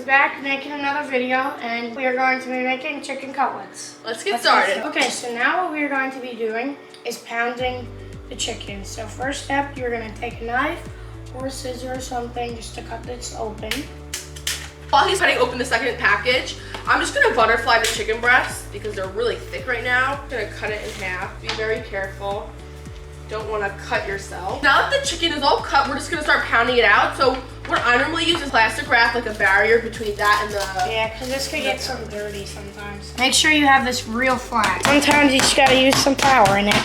back making another video, and we are going to be making chicken cutlets. Let's get started. Okay, so now what we are going to be doing is pounding the chicken. So first step, you're going to take a knife or a scissor or something just to cut this open. While he's cutting open the second package, I'm just gonna butterfly the chicken breasts because they're really thick right now. I'm gonna cut it in half. Be very careful. Don't want to cut yourself. Now that the chicken is all cut, we're just gonna start pounding it out. So what I normally use is plastic wrap, like a barrier between that and the... Yeah, because this could get so dirty sometimes. Make sure you have this real flat. Sometimes you just gotta use some power in it.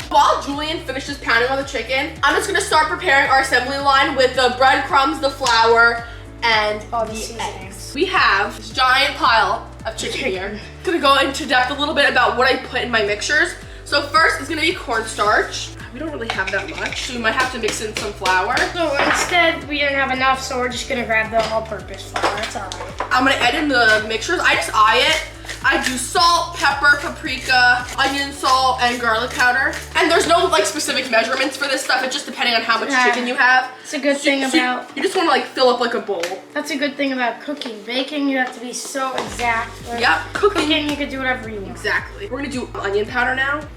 While Julian finishes pounding on the chicken, I'm just gonna start preparing our assembly line with the breadcrumbs, the flour, and all the seasonings. eggs. We have this giant pile of chicken here. I'm gonna go into depth a little bit about what I put in my mixtures. So first is gonna be cornstarch. We don't really have that much, so we might have to mix in some flour. So instead, we didn't have enough, so we're just gonna grab the all-purpose flour. That's all right. I'm gonna add in the mixtures. I just eye it. I do salt, pepper, paprika, onion, salt, and garlic powder. And there's no like specific measurements for this stuff. It's just depending on how much chicken you have. It's a good thing about... You just wanna like fill up like a bowl. That's a good thing about cooking. Baking, you have to be so exact. Yep, cooking. You can do whatever you want. Exactly. We're gonna do onion powder now.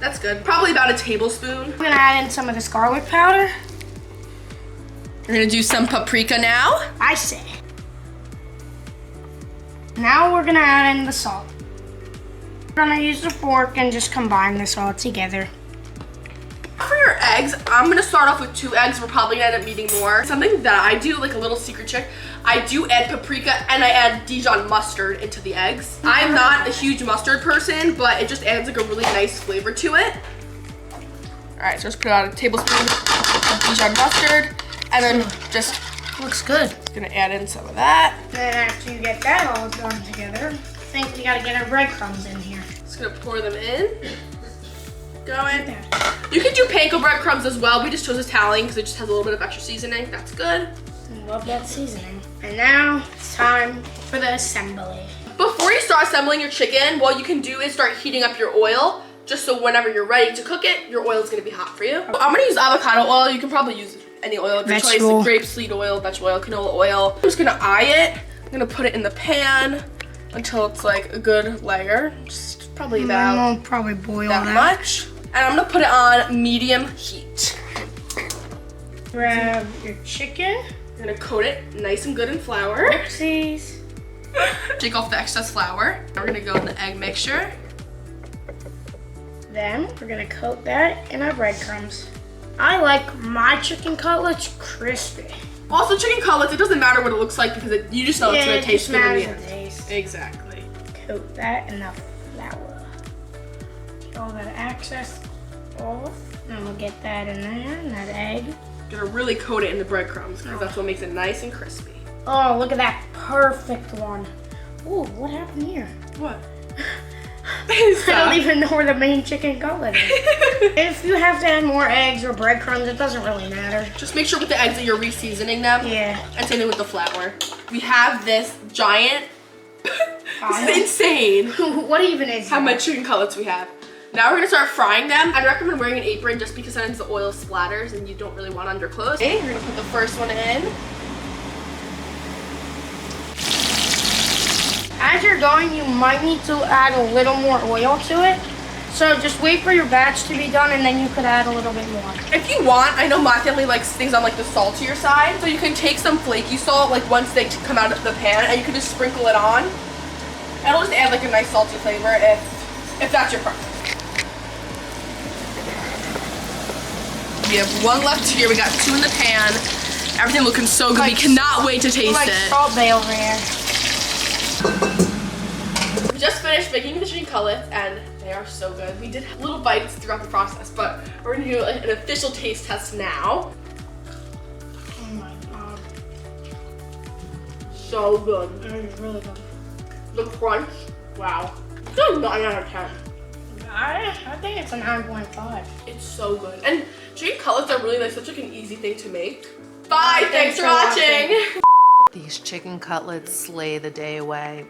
That's good. Probably about a tablespoon. I'm gonna add in some of this garlic powder. We're gonna do some paprika now. I say. Now we're gonna add in the salt. We're gonna use the fork and just combine this all together. For your eggs, I'm gonna start off with 2 eggs. We're probably gonna end up needing more. Something that I do, like a little secret trick, I do add paprika and I add Dijon mustard into the eggs. I'm not a huge mustard person, but it just adds like a really nice flavor to it. All right, so let's put out a tablespoon of Dijon mustard and then just looks good. Gonna add in some of that. Then after you get that all done together, I think we gotta get our breadcrumbs in here. Just gonna pour them in. Going. You can do panko breadcrumbs as well. We just chose Italian because it just has a little bit of extra seasoning. That's good. I love that seasoning. And now it's time for the assembly. Before you start assembling your chicken, what you can do is start heating up your oil, just so whenever you're ready to cook it, your oil is gonna be hot for you. I'm gonna use avocado oil. You can probably use any oil of your choice, like grapeseed oil, vegetable oil, canola oil. I'm just gonna eye it. I'm gonna put it in the pan until it's like a good layer. Just probably about probably boil that much. And I'm gonna put it on medium heat. Grab your chicken. You're gonna coat it nice and good in flour. Oopsies. Take off the excess flour. We're gonna go in the egg mixture. Then we're gonna coat that in our breadcrumbs. I like my chicken cutlets crispy. Also, chicken cutlets, it doesn't matter what it looks like because you just know it's gonna taste good in the end. Taste. Exactly. Coat that in the flour. All that excess off. And we'll get that in there, in that egg. Gonna really coat it in the breadcrumbs because that's what makes it nice and crispy. Oh, look at that perfect one. Ooh, what happened here? What? I don't even know where the main chicken cutlet is. If you have to add more eggs or breadcrumbs, it doesn't really matter. Just make sure with the eggs that you're re-seasoning them. Yeah. And same thing with the flour. We have this giant, this is insane. What even is How much chicken cutlets we have. Now we're gonna start frying them. I'd recommend wearing an apron just because sometimes the oil splatters and you don't really want it on your clothes. Okay, we're gonna put the first one in. As you're going, you might need to add a little more oil to it. So just wait for your batch to be done and then you could add a little bit more. If you want, I know my family likes things on like the saltier side. So you can take some flaky salt like once they come out of the pan and you can just sprinkle it on. It'll just add like a nice salty flavor if that's your preference. We have 1 left here. We got 2 in the pan. Everything looking so good. We cannot wait to taste it. Salt Bay over here. We just finished making the chicken cutlets and they are so good. We did little bites throughout the process, but we're gonna do an official taste test now. Oh my god. So good. It is really good. The crunch, wow. It's a 9 out of 10. I think it's a 9.5. It's so good. And chicken cutlets are really like such like an easy thing to make. Bye, thanks for watching. These chicken cutlets slay the day away.